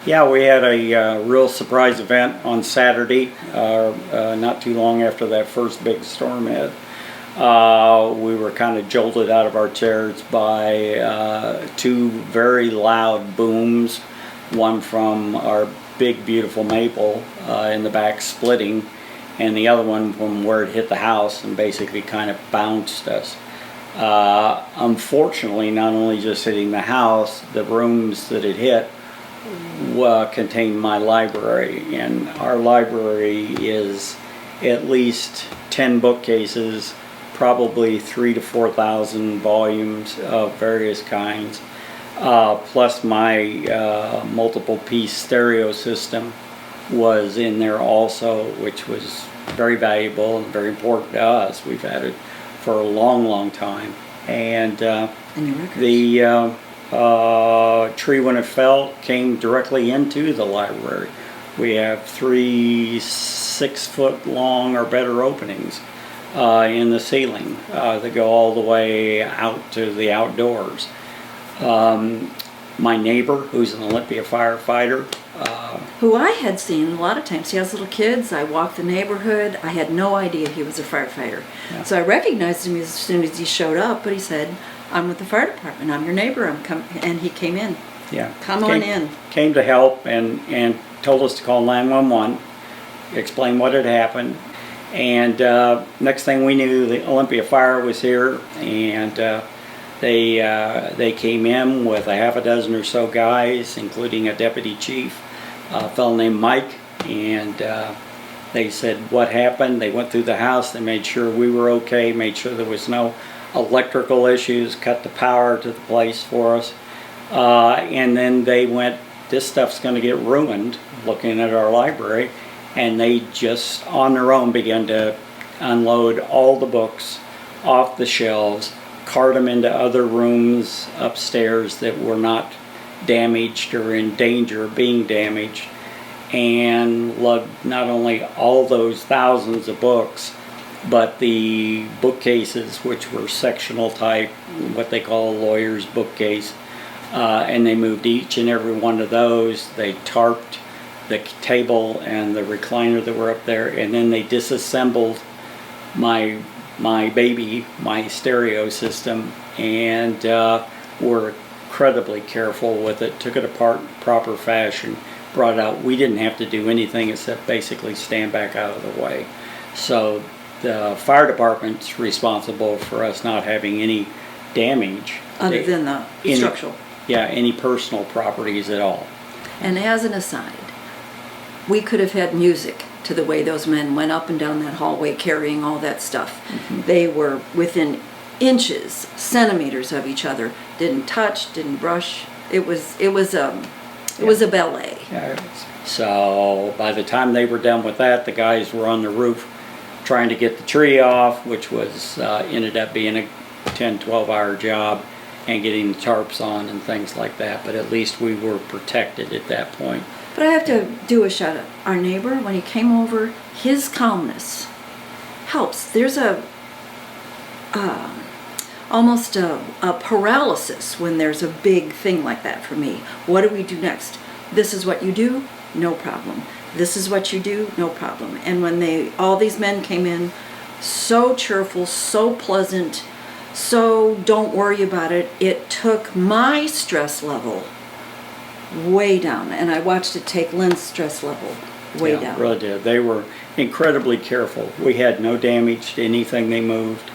Yeah, we had a real surprise event on Saturday, not too long after that first big storm hit. We were kind of jolted out of our chairs by two very loud booms, one from our big beautiful maple in the back splitting, and the other one from where it hit the house and basically kind of bounced us. Unfortunately, not only just hitting the house, the rooms that it hit contained my library, and our library is at least 10 bookcases, probably 3,000 to 4,000 volumes of various kinds, plus my multiple piece stereo system was in there also, which was very valuable and very important to us. We've had it for a long time, and the tree, when it fell, came directly into the library. We have 3 6-foot long or better openings in the ceiling that go all the way out to the outdoors. My neighbor, who's an Olympia firefighter, who I had seen a lot of times. He has little kids. I walked the neighborhood. I had no idea he was a firefighter. Yeah. So I recognized him as soon as he showed up, but he said, "I'm with the fire department. I'm your neighbor." And he came in. Yeah. Come on in. Came to help and told us to call 911, explain what had happened. And next thing we knew, the Olympia Fire was here, and they came in with a half a dozen or so guys, including a deputy chief, a fellow named Mike, and they said what happened. They went through the house, they made sure we were okay, made sure there was no electrical issues, cut the power to the place for us, and then they went, this stuff's going to get ruined, looking at our library, and they just on their own began to unload all the books off the shelves, cart them into other rooms upstairs that were not damaged or in danger of being damaged, and lugged not only all those thousands of books, but the bookcases, which were sectional type, what they call a lawyer's bookcase, and they moved each and every one of those. They tarped the table and the recliner that were up there, and then they disassembled my baby, my stereo system, and were incredibly careful with it, took it apart in proper fashion, brought it out. We didn't have to do anything except basically stand back out of the way. So the fire department's responsible for us not having any damage. Other than the structural. Any personal properties at all. And as an aside, we could have had music to the way those men went up and down that hallway carrying all that stuff. Mm-hmm. They were within inches, centimeters of each other. Didn't touch, didn't brush. It was a ballet. Yeah. So by the time they were done with that, the guys were on the roof trying to get the tree off, which was ended up being a 10-12 hour job, and getting the tarps on and things like that. But at least we were protected at that point. But I have to do a shout out. Our neighbor, when he came over, his calmness helps. There's almost a paralysis when there's a big thing like that for me. What do we do next? This is what you do? No problem. This is what you do? No problem. And when all these men came in, so cheerful, so pleasant, so don't worry about it, it took my stress level way down, and I watched it take Len's stress level way down. It really did. They were incredibly careful. We had no damage to anything they moved.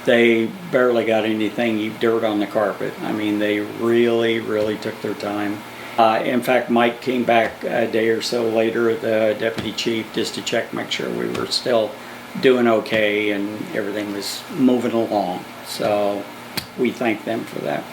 They barely got anything dirt on the carpet. I mean, they really took their time. In fact, Mike came back a day or so later, the deputy chief, just to check, make sure we were still doing okay and everything was moving along. So we thank them for that.